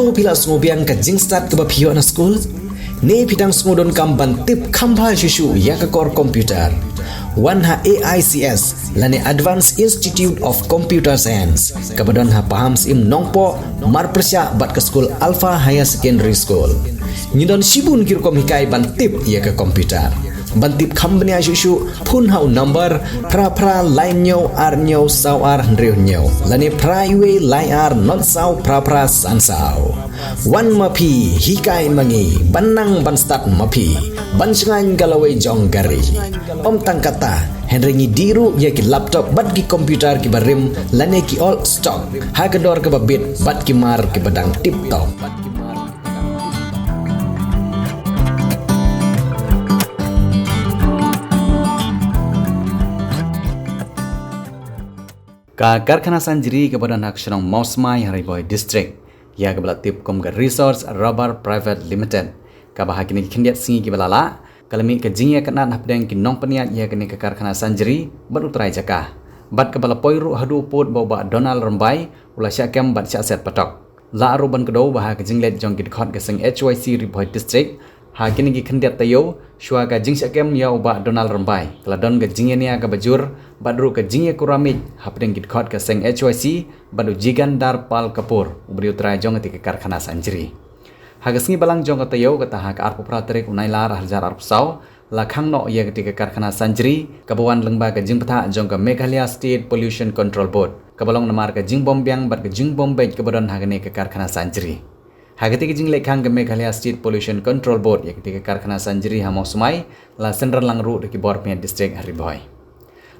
ko pila sungobian ka jingstat ke bapio na school ne pitang sungudon kamban tip khamba shishu ya ka core computer wanha AICS lane Advanced Institute of Computer Science kabadon ha paham sim nongpo marpresya bat ke school Alpha Higher Secondary School ngidon sibun kirkom hikai ban tip ya ka computer bantip company asyusyu pun hau number pra line nyo ar nyo saw ar ndreu nyo lani pra iwe line ar not saw pra san saw wan mapi hikai mangi banang ban start mapi ban sengan galawai jong gari om tangkata henringi diru ya ki laptop bat ki komputer ki barim lani ki all stock hagador ke babit bat ki mar ki badang tip top ka karkhana sanjiri kepada nak serang Mausmai Hariboy District ya kebelah tip kom ke Resource Rubber Private Limited ka bahagini kindiat singi ke belala kalami ke jingya kenat napdeng ki nong peniat ya kini ke karkhana sanjiri berutrai jaka bat kebelah poiru hadu put bawa Donald Rambai ulah syakam bat syak patok la aruban kedau bahag ke jinglet jong ki khot ke sing HYC Hariboy District ha kini ki kindiat tayo shua ka jing syakam ya uba Donald Rambai keladon ke jingya ni ka bajur badru ke jingya kuramit hapdeng ki khot ke sing HYC badu jigan dar pal kapur ubri utrai jong ke karkhana sanjiri hagasngi balang jong ke tayo kata hak arpu praterik unai lar hajar arpu saw la khang no ya ke karkhana sanjiri kabawan lengba ke jing patha jong ke Meghalaya State Pollution Control Board kabalong namar ke jing bombyang bat ke jing bombay ke badan hagane ke karkhana sanjiri hagati ke jing lekhang ke Meghalaya State Pollution Control Board ya ke karkhana sanjiri hamau sumai la sendran langru de ki borpnya district Hariboy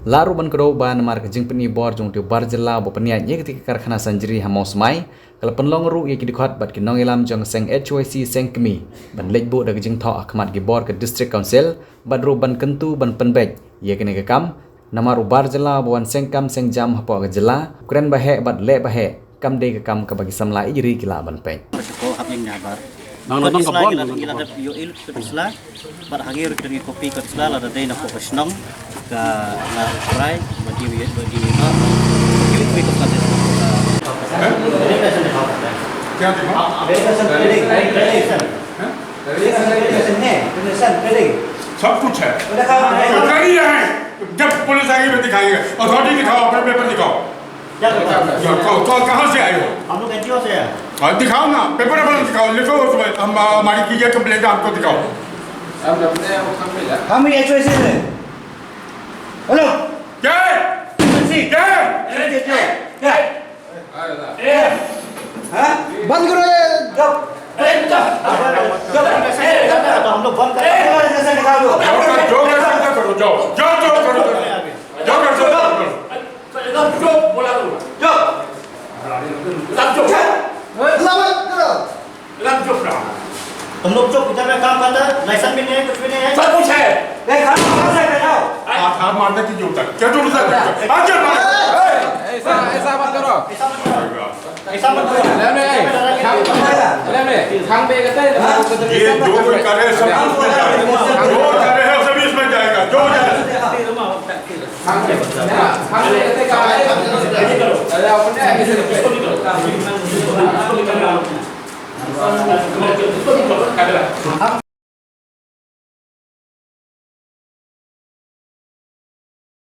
laru ban kro ban mar ke jing peni bor jong tu bar jilla bo penia ye ke karkhana sanjiri hamau sumai kala penlong ru ye ki dikhot bat ki nongilam jong seng HYC seng kemi ban lejbu de jing tho akhmat ki bor ke district council badru ban kentu ban penbek ye ke ne ke kam namaru bar jilla bo wan seng kam seng jam hapo ke jilla kren bahe bat le bahe kam de ke kam ke bagi samla ijri kila ban pek ko haping nabar nang nang kabon kita ada yo il isla bar hagir dengan kopi ke isla ada dai na ko pasnong ka na fry bagi na kili ko ko kate क्या देखो सब कुछ है करी है जब पुलिस आएगी तो दिखाएंगे अथॉरिटी दिखाओ अपने पेपर दिखाओ तो कहाँ से आए हो हम लोग एनजीओ से है दिखाओ ना पेपर दिखाओ लिखो उसमें हम हमारी की कंप्लेंट आपको दिखाओ हम HYC से हेलो क्या क्या बंद करो ये जब तो हम लोग बंद करें जैसे निकाल दो जो करो जाओ तुम लोग जो इधर में काम करता है लाइसेंस भी नहीं है कुछ भी नहीं है सब कुछ है आप मारने की जरूरत है क्या जरूरत है आगे ऐसा मत करो ऐसा मत करो खांग बे कहते हैं ये जो कोई करे सब उसमें जाएगा जो करे है सभी इसमें जाएगा जो खांग बे कहते का है अरे अपने ऐसे हम